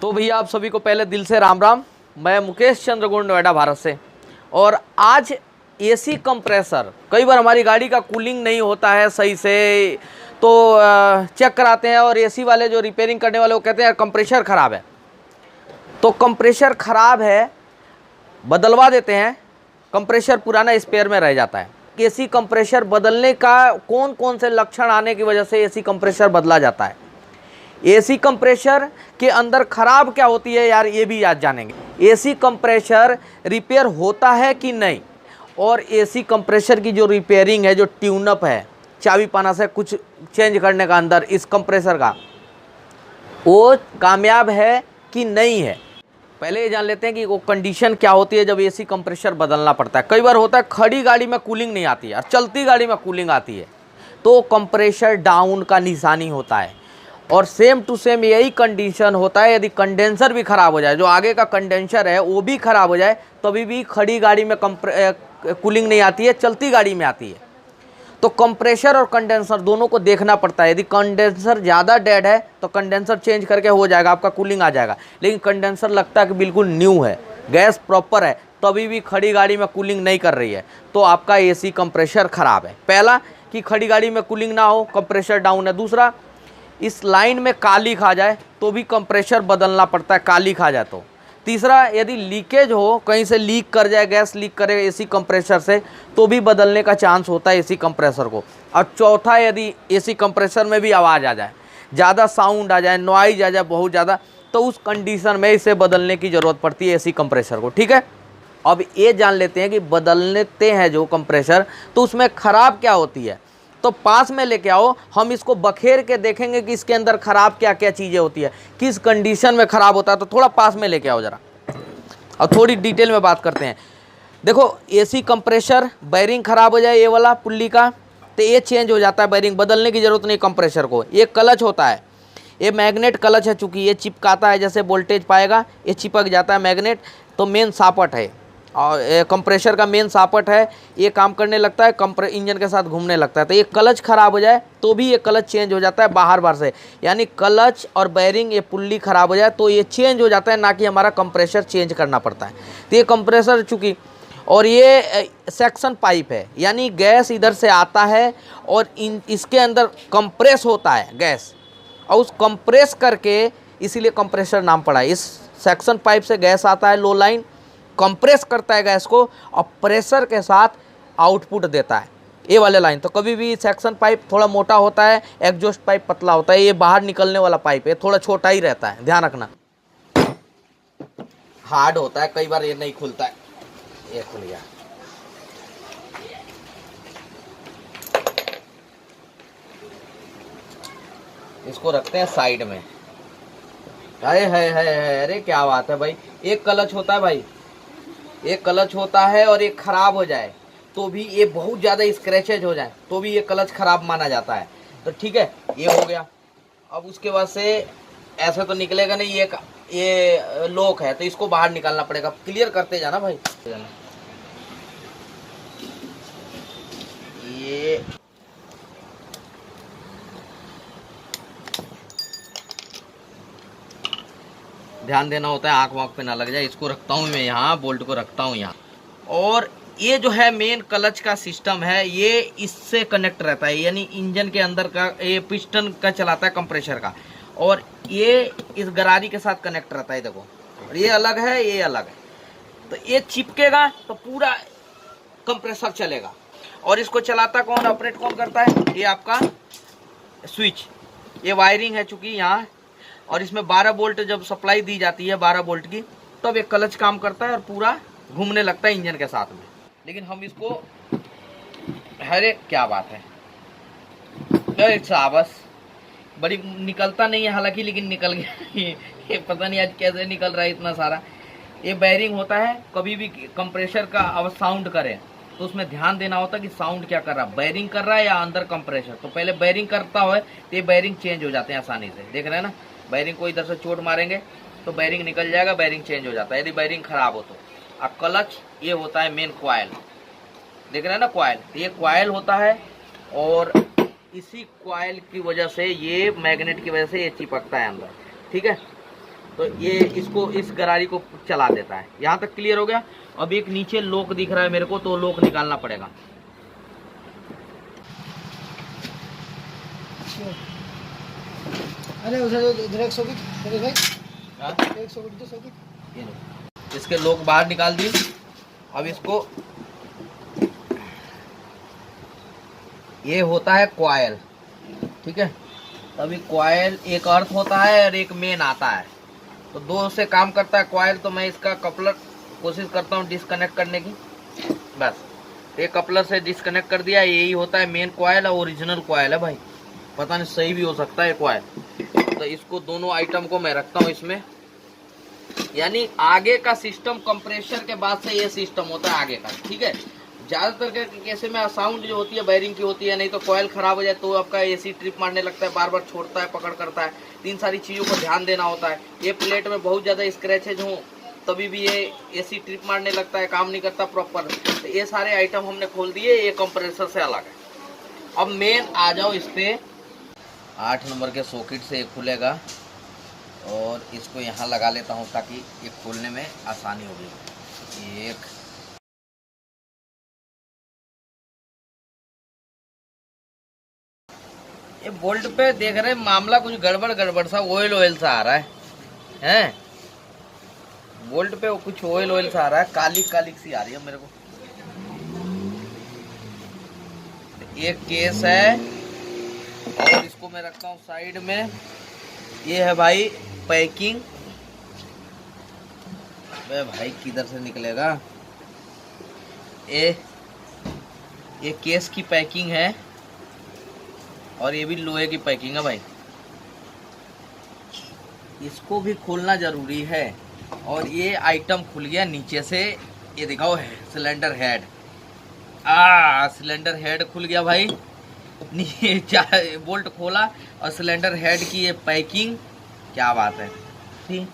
तो भैया आप सभी को पहले दिल से राम राम। मैं मुकेश चंद्रगुण, नोएडा, भारत से। और आज एसी कंप्रेसर, कई बार हमारी गाड़ी का कूलिंग नहीं होता है सही से, तो चेक कराते हैं और एसी वाले जो रिपेयरिंग करने वाले वो कहते हैं कंप्रेसर ख़राब है। तो कंप्रेसर ख़राब है, बदलवा देते हैं, कंप्रेसर पुराना स्पेयर में रह जाता है। एसी कंप्रेसर बदलने का कौन कौन से लक्षण आने की वजह से एसी कंप्रेसर बदला जाता है, एसी कंप्रेसर के अंदर खराब क्या होती है यार, ये भी आज जानेंगे। एसी कंप्रेसर रिपेयर होता है कि नहीं, और एसी कंप्रेसर की जो रिपेयरिंग है, जो ट्यूनअप है, चाबी पाना से कुछ चेंज करने का अंदर इस कंप्रेसर का, वो कामयाब है कि नहीं है। पहले ये जान लेते हैं कि वो कंडीशन क्या होती है जब एसी कंप्रेसर बदलना पड़ता है। कई बार होता है खड़ी गाड़ी में कूलिंग नहीं आती है और चलती गाड़ी में कूलिंग आती है, तो कंप्रेसर डाउन का निशानी होता है। और सेम टू सेम यही कंडीशन होता है यदि कंडेंसर भी ख़राब हो जाए, जो आगे का कंडेंसर है वो भी ख़राब हो जाए, तभी भी खड़ी गाड़ी में कूलिंग नहीं आती है, चलती गाड़ी में आती है। तो कंप्रेसर और कंडेंसर दोनों को देखना पड़ता है। यदि कंडेंसर ज़्यादा डेड है तो कंडेंसर चेंज करके हो जाएगा, आपका कूलिंग आ जाएगा। लेकिन कंडेंसर लगता है कि बिल्कुल न्यू है, गैस प्रॉपर है, तभी भी खड़ी गाड़ी में कूलिंग नहीं कर रही है, तो आपका एसी कंप्रेसर ख़राब है। पहला कि खड़ी गाड़ी में कूलिंग ना हो, कंप्रेसर डाउन है। दूसरा, इस लाइन में काली खा जाए तो भी कंप्रेसर बदलना पड़ता है, काली खा जाए तो। तीसरा, यदि लीकेज हो, कहीं से लीक कर जाए, गैस लीक करे एसी कंप्रेसर से, तो भी बदलने का चांस होता है एसी कंप्रेसर को। और चौथा, यदि एसी कंप्रेसर में भी आवाज़ आ जाए, ज़्यादा साउंड आ जाए, नॉइज आ जाए बहुत ज़्यादा, तो उस कंडीशन में इसे बदलने की ज़रूरत पड़ती है एसी कंप्रेसर को। ठीक है, अब ये जान लेते हैं कि बदलते हैं जो कंप्रेसर, तो उसमें ख़राब क्या होती है। तो पास में लेके आओ, हम इसको बखेर के देखेंगे कि इसके अंदर ख़राब क्या क्या चीज़ें होती है, किस कंडीशन में ख़राब होता है। तो थोड़ा पास में लेके आओ ज़रा, और थोड़ी डिटेल में बात करते हैं। देखो, एसी कंप्रेसर बैरिंग ख़राब हो जाए, ये वाला पुल्ली का, तो ये चेंज हो जाता है, बैरिंग बदलने की ज़रूरत नहीं कंप्रेसर को। ये क्लच होता है, ये मैग्नेट क्लच है, चूँकि ये चिपकाता है, जैसे वोल्टेज पाएगा ये चिपक जाता है मैग्नेट। तो मेन सापट है, और कंप्रेसर का मेन सापट है, ये काम करने लगता है, इंजन के साथ घूमने लगता है। तो ये क्लच ख़राब हो जाए तो भी ये क्लच चेंज हो जाता है बाहर से, यानी क्लच और बैरिंग, ये पुल्ली ख़राब हो जाए तो ये चेंज हो जाता है, ना कि हमारा कंप्रेसर चेंज करना पड़ता है। तो ये कंप्रेसर चूँकि, और ये सेक्शन पाइप है, यानी गैस इधर से आता है और इसके अंदर कंप्रेस होता है गैस, और उस कंप्रेस करके, इसीलिए कंप्रेसर नाम पड़ा है। इस सेक्शन पाइप से गैस आता है, लो लाइन कंप्रेस करता है गैस को, और प्रेशर के साथ आउटपुट देता है, ये वाले लाइन। तो कभी भी सेक्शन पाइप थोड़ा मोटा होता है, एग्जॉस्ट पाइप पतला होता है, ये बाहर निकलने वाला पाइप है, थोड़ा छोटा ही रहता है, ध्यान रखना। हार्ड होता है, कई बार ये नहीं खुलता है, ये खुल गया। इसको रखते हैं साइड में। अरे क्या बात है भाई। एक क्लच होता है भाई, एक क्लच होता है, और एक खराब हो जाए तो भी, ये बहुत ज़्यादा स्क्रैचेज हो जाए तो भी ये क्लच खराब माना जाता है। तो ठीक है, ये हो गया। अब उसके बाद से ऐसे तो निकलेगा नहीं, ये लॉक है तो इसको बाहर निकालना पड़ेगा। क्लियर करते जाना भाई। ये ध्यान देना होता है, आँख वाँख पे ना लग जाए। इसको रखता हूँ मैं यहाँ, बोल्ट को रखता हूँ यहाँ। और ये जो है मेन क्लच का सिस्टम है, ये इससे कनेक्ट रहता है, यानी इंजन के अंदर का, ये पिस्टन का चलाता है कंप्रेसर का, और ये इस गरारी के साथ कनेक्ट रहता है। देखो, और ये अलग है, ये अलग है। तो ये चिपकेगा तो पूरा कंप्रेसर चलेगा। और इसको चलाता कौन, ऑपरेट कौन करता है, ये आपका स्विच, ये वायरिंग है चूँकि यहाँ, और इसमें 12 वोल्ट जब सप्लाई दी जाती है 12 वोल्ट की, तब ये क्लच काम करता है और पूरा घूमने लगता है इंजन के साथ में। लेकिन हम इसको, अरे क्या बात है, अरे शाबाश, बड़ी निकलता नहीं है हालांकि, लेकिन निकल गया। ये पता नहीं आज कैसे निकल रहा है इतना सारा। ये बैरिंग होता है, कभी भी कंप्रेसर का अब साउंड करे तो उसमें ध्यान देना होता है कि साउंड क्या कर रहा है, बैरिंग कर रहा है या अंदर कंप्रेसर। तो पहले बैरिंग करता हो तो ये बैरिंग चेंज हो जाते हैं आसानी से, देख रहे हैं ना। बैरिंग को इधर से चोट मारेंगे तो बैरिंग निकल जाएगा, बैरिंग चेंज हो जाता है यदि बैरिंग खराब हो तो। और क्लच, ये होता है मेन कॉइल, देख रहे हैं ना कॉइल, ये कॉइल होता है, और इसी कॉइल की वजह से, ये मैग्नेट की वजह से ये चिपकता है अंदर। ठीक है, तो ये इसको इस गरारी को चला देता है। यहाँ तक क्लियर हो गया। अब एक नीचे लॉक दिख रहा है मेरे को, तो लॉक निकालना पड़ेगा। अरे उधर एक सॉकेट भाई, हाँ? एक सॉकेट तो सॉकेट, ये लो, इसके लॉक बाहर निकाल दी। अब इसको, ये होता है कॉइल, ठीक है। अभी कॉइल एक अर्थ होता है और एक मेन आता है, तो दो से काम करता है कॉइल। तो मैं इसका कपलर कोशिश करता हूँ डिस्कनेक्ट करने की, बस एक कपलर से डिस्कनेक्ट कर दिया। यही होता है मेन कॉइल और ओरिजिनल कॉइल है भाई, पता नहीं सही भी हो सकता है कॉइल। तो इसको दोनों आइटम को मैं रखता हूँ इसमें, यानी आगे का सिस्टम कंप्रेसर के बाद से ये सिस्टम होता है आगे का, ठीक है। ज़्यादातर के केस में साउंड जो होती है बैरिंग की होती है, नहीं तो कॉइल खराब हो जाए तो आपका एसी ट्रिप मारने लगता है, बार बार छोड़ता है, पकड़ करता है। तीन सारी चीज़ों को ध्यान देना होता है। ये प्लेट में बहुत ज़्यादा स्क्रैचेज हो तभी भी ये एसी ट्रिप मारने लगता है, काम नहीं करता प्रॉपर। तो ये सारे आइटम हमने खोल दिए, ये कंप्रेसर से अलग है। अब मेन आ जाओ इस पर, 8 नंबर के सॉकेट से ये खुलेगा और इसको यहाँ लगा लेता हूँ ताकि ये खोलने में आसानी होगी। एक, ये बोल्ट पे देख रहे हैं मामला कुछ गड़बड़ सा ऑयल सा आ रहा है बोल्ट पे कुछ ऑयल सा आ रहा है, काली सी आ रही है मेरे को। एक केस है और इसको मैं रखता हूँ साइड में। ये है भाई पैकिंग, भाई किधर से निकलेगा। ये केस की पैकिंग है और ये भी लोहे की पैकिंग है भाई, इसको भी खोलना जरूरी है। और ये आइटम खुल गया नीचे से, ये दिखाओ सिलेंडर हेड, सिलेंडर हेड खुल गया भाई। बोल्ट खोला और सिलेंडर हेड की ये पैकिंग, क्या बात है। ठीक,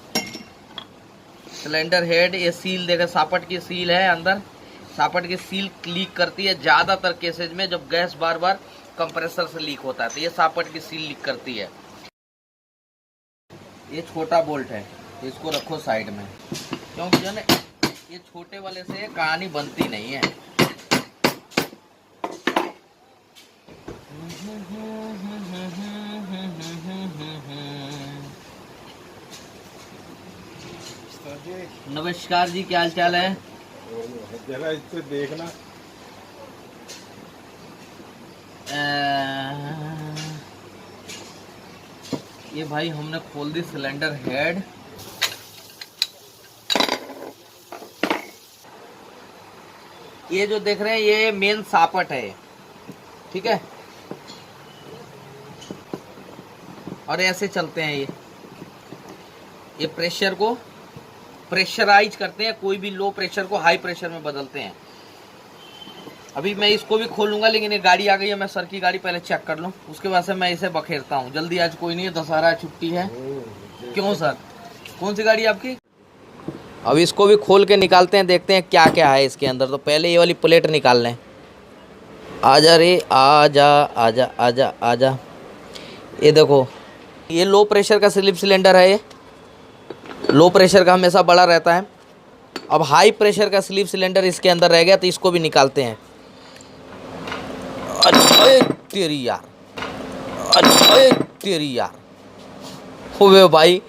सिलेंडर हेड, ये सील देखा, सापट की सील है अंदर, सापट की सील लीक करती है ज़्यादातर केसेज में जब गैस बार बार कंप्रेसर से लीक होता है, तो ये सापट की सील लीक करती है। ये छोटा बोल्ट है, इसको रखो साइड में, क्योंकि जो है ये छोटे वाले से कहानी बनती नहीं है। नमस्कार जी, क्या हाल चाल है। जरा इससे देखना। ये भाई हमने खोल दी सिलेंडर हेड। ये जो देख रहे हैं ये मेन सापट है, ठीक है। और ऐसे चलते हैं ये प्रेशर को प्रेशराइज करते हैं, कोई भी लो प्रेशर को हाई प्रेशर में बदलते हैं। अभी मैं इसको भी खोलूंगा, लेकिन ये गाड़ी आ गई है, मैं सर की गाड़ी पहले चेक कर लूँ, उसके बाद से मैं इसे बखेरता हूँ। जल्दी आज कोई नहीं है, दशहरा छुट्टी है। क्यों सर, कौन सी गाड़ी आपकी। अब इसको भी खोल के निकालते हैं, देखते हैं क्या क्या है इसके अंदर। तो पहले ये वाली प्लेट निकाल लें। आजा रे, आजा आजा आजा आजा। ये देखो, ये लो प्रेशर का स्लिप सिलेंडर है। ये लो प्रेशर का हमेशा बड़ा रहता है। अब हाई प्रेशर का स्लीप सिलेंडर इसके अंदर रह गया, तो इसको भी निकालते हैं। अरे तेरी यार, अरे तेरी यार, हो भाई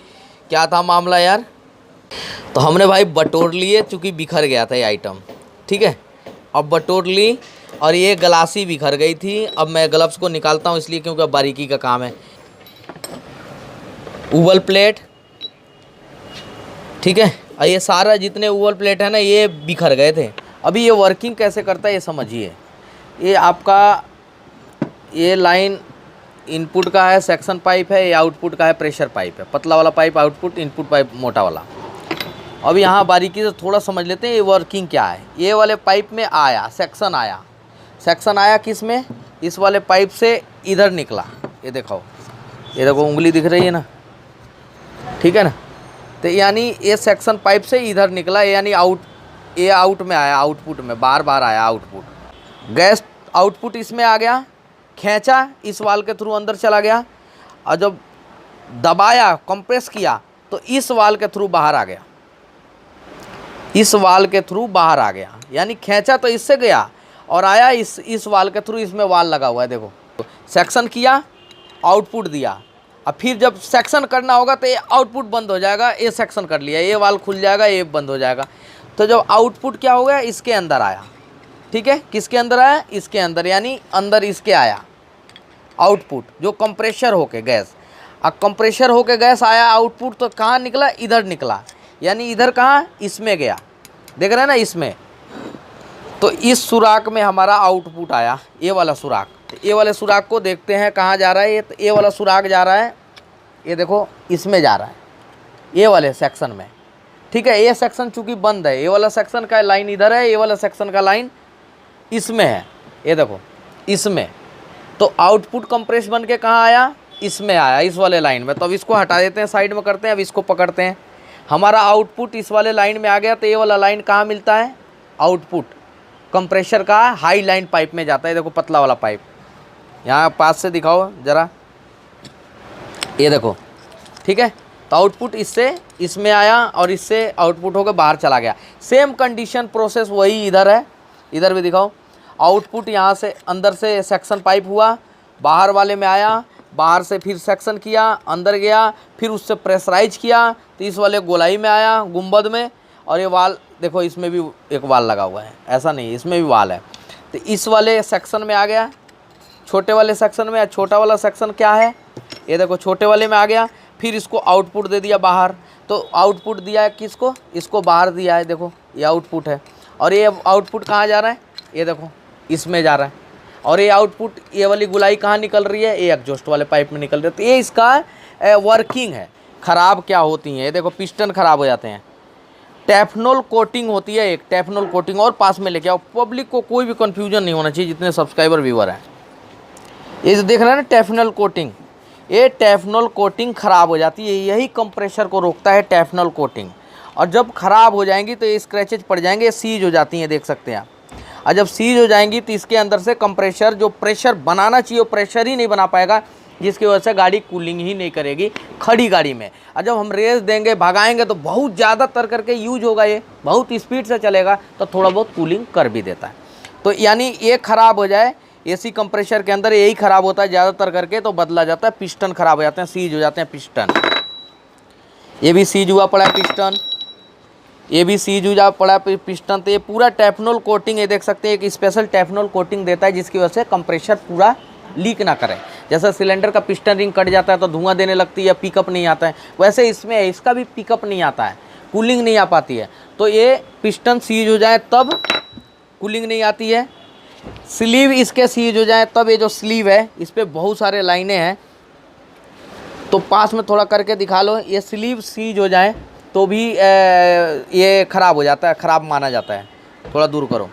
क्या था मामला यार। तो हमने भाई बटोर लिए, चूँकि बिखर गया था ये आइटम, ठीक है। अब बटोर ली और ये गलासी बिखर गई थी। अब मैं ग्लव्स को निकालता हूँ इसलिए, क्योंकि बारीकी का काम है। ओवल प्लेट, ठीक है। और ये सारा जितने ओवल प्लेट है ना, ये बिखर गए थे। अभी ये वर्किंग कैसे करता है ये समझिए। ये आपका ये लाइन इनपुट का है, सेक्शन पाइप है, ये आउटपुट का है, प्रेशर पाइप है। पतला वाला पाइप आउटपुट, इनपुट पाइप मोटा वाला। अब यहाँ बारीकी से थोड़ा समझ लेते हैं ये वर्किंग क्या है। ये वाले पाइप में आया सेक्शन, आया किस में, इस वाले पाइप से इधर निकला। ये देखो उंगली दिख रही है ना, ठीक है ना। तो यानी ये सेक्शन पाइप से इधर निकला, यानी ये आउट में आया, आउटपुट में बार आया आउटपुट। गैस आउटपुट इसमें आ गया, खींचा इस वाल के थ्रू अंदर चला गया, और जब दबाया कंप्रेस किया तो इस वाल के थ्रू बाहर आ गया, इस वाल के थ्रू बाहर आ गया, यानी खींचा तो इससे गया और आया इस वाल के थ्रू, इसमें वाल लगा हुआ है देखो। सेक्शन किया, आउटपुट दिया, अब फिर जब सेक्शन करना होगा तो ये आउटपुट बंद हो जाएगा, ये सेक्शन कर लिया, ये वाल खुल जाएगा, ये बंद हो जाएगा। तो जब आउटपुट क्या हो गया, इसके अंदर आया, ठीक है, किसके अंदर आया, इसके अंदर, यानी अंदर इसके आया आउटपुट, जो कंप्रेशर होके गैस, अब कंप्रेशर होके गैस आया आउटपुट, तो कहाँ निकला, इधर निकला, यानी इधर कहाँ, इसमें गया, देख रहे हैं ना इसमें। तो इस सुराख में हमारा आउटपुट आया, ये वाला सुराख। ये वाले सुराख को देखते हैं कहाँ जा रहा है, ये वाला सुराख जा रहा है, ये देखो इसमें जा रहा है, ये वाले सेक्शन में, ठीक है। ये सेक्शन चूंकि बंद है, ये वाला सेक्शन का लाइन इधर है, ये वाला सेक्शन का लाइन इसमें है, ये देखो इसमें। तो आउटपुट कंप्रेस बन के कहाँ आया, इसमें आया, इस वाले लाइन में। तो अब इसको हटा देते हैं, साइड में करते हैं, अब इसको पकड़ते हैं। हमारा आउटपुट इस वाले लाइन में आ गया, तो ये वाला लाइन कहाँ मिलता है, आउटपुट कंप्रेशर का हाई लाइन पाइप में जाता है, देखो पतला वाला पाइप, यहाँ पास से दिखाओ ज़रा, ये देखो, ठीक है। तो आउटपुट इससे इसमें आया और इससे आउटपुट होकर बाहर चला गया। सेम कंडीशन प्रोसेस वही इधर है, इधर भी दिखाओ। आउटपुट यहाँ से अंदर से सेक्शन पाइप हुआ, बाहर वाले में आया, बाहर से फिर सेक्शन किया, अंदर गया, फिर उससे प्रेशराइज किया, तो इस वाले गोलाई में आया, गुंबद में। और ये वाल देखो, इसमें भी एक वाल लगा हुआ है, ऐसा नहीं, इसमें भी वाल है। तो इस वाले सेक्शन में आ गया, छोटे वाले सेक्शन में। छोटा वाला सेक्शन क्या है, ये देखो छोटे वाले में आ गया, फिर इसको आउटपुट दे दिया बाहर। तो आउटपुट दिया है किसको, इसको बाहर दिया है, देखो ये आउटपुट है। और ये आउटपुट कहाँ जा रहा है, ये देखो इसमें जा रहा है। और ये आउटपुट, ये वाली गुलाई कहाँ निकल रही है, ये एग्जॉस्ट वाले पाइप में निकल रही है। तो ये इसका वर्किंग है। ख़राब क्या होती हैं, ये देखो पिस्टन ख़राब हो जाते हैं, टैफनॉल कोटिंग होती है एक, टैफनॉल कोटिंग। और पास में लेके आओ, पब्लिक को कोई भी कन्फ्यूजन नहीं होना चाहिए, जितने सब्सक्राइबर व्यूअर हैं। ये जो देख रहे हैं ना टैफनॉल कोटिंग, ये टैफनॉल कोटिंग ख़राब हो जाती है, यही कंप्रेशर को रोकता है टैफनॉल कोटिंग। और जब ख़राब हो जाएंगी तो ये स्क्रैचेज पड़ जाएंगे, सीज हो जाती हैं, देख सकते हैं आप। और जब सीज हो जाएंगी तो इसके अंदर से कंप्रेशर, जो प्रेशर बनाना चाहिए वो प्रेशर ही नहीं बना पाएगा, जिसकी वजह से गाड़ी कूलिंग ही नहीं करेगी खड़ी गाड़ी में। और जब हम रेस देंगे, भगाएंगे, तो बहुत ज़्यादा तर करके यूज होगा, ये बहुत स्पीड से चलेगा, तो थोड़ा बहुत कूलिंग कर भी देता है। तो यानी ये ख़राब हो जाए, एसी कंप्रेशर के अंदर यही ख़राब होता है ज़्यादातर करके, तो बदला जाता है, पिस्टन ख़राब हो जाते हैं, सीज हो जाते हैं पिस्टन। ये भी सीज हुआ पड़ा है पिस्टन, ये भी सीज हुआ पड़ा है पिस्टन। तो ये पूरा टैफनॉल कोटिंग, ये देख सकते हैं, एक स्पेशल टैफनॉल कोटिंग देता है, जिसकी वजह से कंप्रेशर पूरा लीक ना करे। जैसा सिलेंडर का पिस्टन रिंग कट जाता है तो धुआं देने लगती है, पिकअप नहीं आता है, वैसे इसमें इसका भी पिकअप नहीं आता है, कूलिंग नहीं आ पाती है। तो ये पिस्टन सीज हो जाए तब कूलिंग नहीं आती है, स्लीव इसके सीज हो जाए तब। ये जो स्लीव है इस पर बहुत सारे लाइनें हैं, तो पास में थोड़ा करके दिखा लो। ये स्लीव सीज हो जाए तो भी ये ख़राब हो जाता है, ख़राब माना जाता है। थोड़ा दूर करो।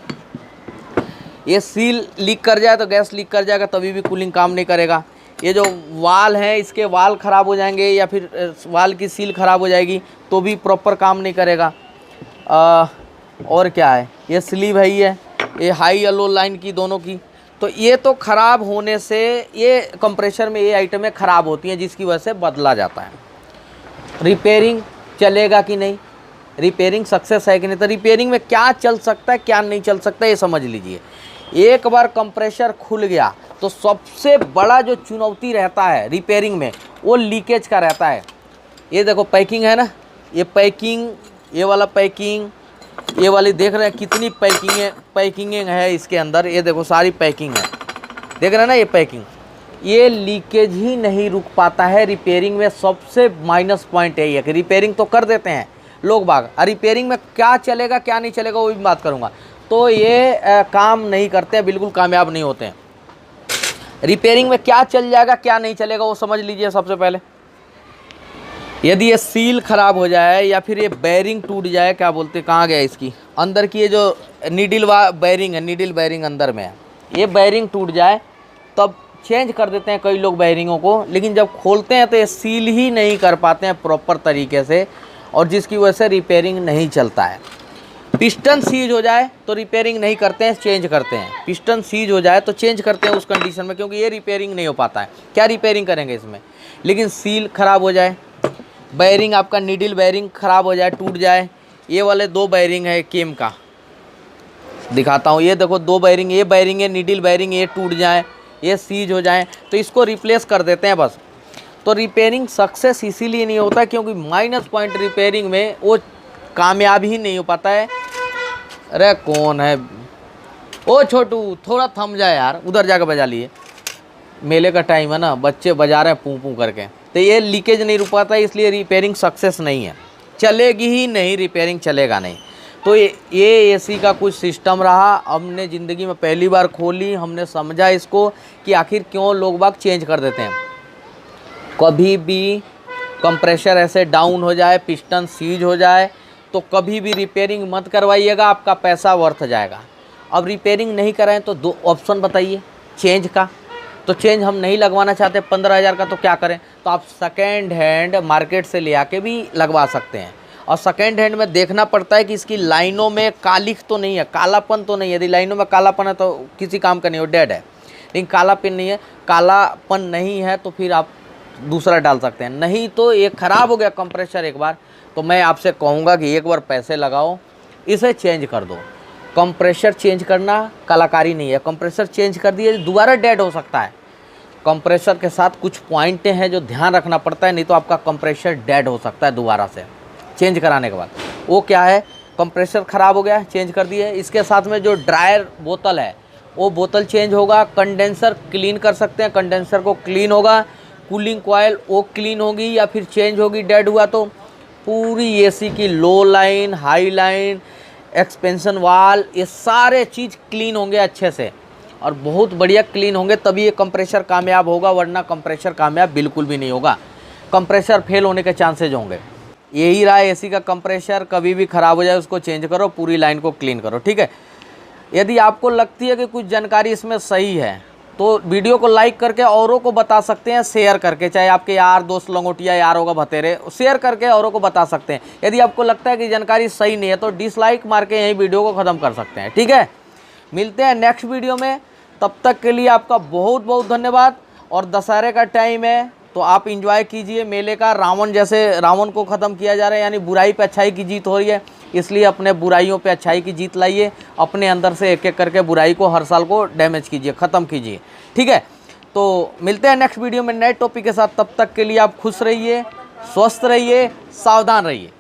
ये सील लीक कर जाए तो गैस लीक कर जाएगा, तभी भी कूलिंग काम नहीं करेगा। ये जो वाल है, इसके वाल ख़राब हो जाएंगे, या फिर वाल की सील ख़राब हो जाएगी तो भी प्रॉपर काम नहीं करेगा। और क्या है, ये स्लीव है, ये हाई या लो लाइन की दोनों की। तो ये तो ख़राब होने से, ये कंप्रेशर में ये आइटमें ख़राब होती हैं, जिसकी वजह से बदला जाता है। रिपेयरिंग चलेगा कि नहीं, रिपेयरिंग सक्सेस है कि नहीं, तो रिपेयरिंग में क्या चल सकता है क्या नहीं चल सकता है ये समझ लीजिए। एक बार कंप्रेशर खुल गया तो सबसे बड़ा जो चुनौती रहता है रिपेयरिंग में, वो लीकेज का रहता है। ये देखो पैकिंग है ना, ये पैकिंग, ये वाला पैकिंग, ये वाली देख रहे हैं कितनी पैकिंग है इसके अंदर। ये देखो सारी पैकिंग है, देख रहे हैं ना ये पैकिंग। ये लीकेज ही नहीं रुक पाता है रिपेयरिंग में। सबसे माइनस पॉइंट यही है कि रिपेयरिंग तो कर देते हैं लोग बाग, और रिपेयरिंग में क्या चलेगा क्या नहीं चलेगा वो भी बात करूँगा। तो ये काम नहीं करते हैं, बिल्कुल कामयाब नहीं होते हैं। रिपेयरिंग में क्या चल जाएगा क्या नहीं चलेगा वो समझ लीजिए। सबसे पहले यदि ये सील ख़राब हो जाए या फिर ये बेयरिंग टूट जाए, क्या बोलते हैं, कहाँ गया इसकी अंदर की ये जो नीडल बेयरिंग है, नीडल बेयरिंग अंदर में है, ये बेयरिंग टूट जाए तब चेंज कर देते हैं कई लोग बेयरिंगों को, लेकिन जब खोलते हैं तो ये सील ही नहीं कर पाते हैं प्रॉपर तरीके से, और जिसकी वजह से रिपेयरिंग नहीं चलता है। पिस्टन सीज हो जाए तो रिपेयरिंग नहीं करते हैं, चेंज करते हैं। पिस्टन सीज हो जाए तो चेंज करते हैं उस कंडीशन में, क्योंकि ये रिपेयरिंग नहीं हो पाता है। क्या रिपेयरिंग करेंगे इसमें। लेकिन सील ख़राब हो जाए, बैरिंग आपका नीडल बैरिंग ख़राब हो जाए, टूट जाए, ये वाले 2 बैरिंग है केम का, दिखाता हूँ। ये देखो 2 बैरिंग, ये बैरिंग है नीडल बैरिंग, ये टूट जाए, ये सीज हो जाए तो इसको रिप्लेस कर देते हैं बस। तो रिपेयरिंग सक्सेस इसीलिए नहीं होता क्योंकि माइनस पॉइंट रिपेयरिंग में वो कामयाब ही नहीं हो पाता है। अरे कौन है, ओ छोटू थोड़ा थम जाए यार, उधर जाकर बजा लिए, मेले का टाइम है ना, बच्चे बजा रहे हैं पूं पूं करके, तो ये लीकेज नहीं रुक पाता है, इसलिए रिपेयरिंग सक्सेस नहीं है, चलेगी ही नहीं, रिपेयरिंग चलेगा नहीं। तो ये एसी का कुछ सिस्टम रहा, हमने ज़िंदगी में पहली बार खोली, हमने समझा इसको कि आखिर क्यों लोग बाग चेंज कर देते हैं। कभी भी कंप्रेशर ऐसे डाउन हो जाए, पिस्टन सीज हो जाए तो कभी भी रिपेयरिंग मत करवाइएगा, आपका पैसा वर्थ जाएगा। अब रिपेयरिंग नहीं कराएं तो 2 ऑप्शन बताइए चेंज का, तो चेंज हम नहीं लगवाना चाहते 15,000 का, तो क्या करें? तो आप सेकेंड हैंड मार्केट से ले आके भी लगवा सकते हैं। और सेकेंड हैंड में देखना पड़ता है कि इसकी लाइनों में कालिख तो नहीं है, कालापन तो नहीं है। यदि लाइनों में कालापन है तो किसी काम का नहीं, हो डेड है। लेकिन कालापन नहीं है, कालापन नहीं है तो फिर आप दूसरा डाल सकते हैं। नहीं तो ये ख़राब हो गया कंप्रेसर एक बार, तो मैं आपसे कहूँगा कि एक बार पैसे लगाओ, इसे चेंज कर दो। कंप्रेसर चेंज करना कलाकारी नहीं है, कंप्रेसर चेंज कर दिए दोबारा डेड हो सकता है। कंप्रेसर के साथ कुछ पॉइंटें हैं जो ध्यान रखना पड़ता है, नहीं तो आपका कंप्रेसर डेड हो सकता है दोबारा से चेंज कराने के बाद। वो क्या है, कंप्रेसर ख़राब हो गया, चेंज कर दिए, इसके साथ में जो ड्रायर बोतल है वो बोतल चेंज होगा। कंडेंसर क्लीन कर सकते हैं, कंडेंसर को क्लीन होगा। कूलिंग कॉयल वो क्लीन होगी या फिर चेंज होगी डेड हुआ तो। पूरी एसी की low line, high line, expansion wall, ये सारे चीज़ क्लीन होंगे अच्छे से और बहुत बढ़िया क्लीन होंगे, तभी ये कंप्रेसर कामयाब होगा, वरना कंप्रेसर कामयाब बिल्कुल भी नहीं होगा। कंप्रेसर फेल होने के चांसेज होंगे। यही रहा एसी का कंप्रेसर, कभी भी ख़राब हो जाए उसको चेंज करो, पूरी लाइन को क्लीन करो, ठीक है। यदि आपको लगती है कि कुछ जानकारी इसमें सही है तो वीडियो को लाइक करके औरों को बता सकते हैं, शेयर करके, चाहे आपके यार दोस्त लंगोटिया यार होगा भतेरे, शेयर करके औरों को बता सकते हैं। यदि आपको लगता है कि जानकारी सही नहीं है तो डिसलाइक मार के यही वीडियो को ख़त्म कर सकते हैं, ठीक है। मिलते हैं नेक्स्ट वीडियो में, तब तक के लिए आपका बहुत बहुत धन्यवाद। और दशहरे का टाइम है तो आप इंजॉय कीजिए मेले का। रावण जैसे रावण को ख़त्म किया जा रहा है, यानी बुराई पे अच्छाई की जीत हो रही है, इसलिए अपने बुराइयों पे अच्छाई की जीत लाइए। अपने अंदर से एक एक करके बुराई को हर साल को डैमेज कीजिए, ख़त्म कीजिए, ठीक है। तो मिलते हैं नेक्स्ट वीडियो में नए टॉपिक के साथ, तब तक के लिए आप खुश रहिए, स्वस्थ रहिए, सावधान रहिए।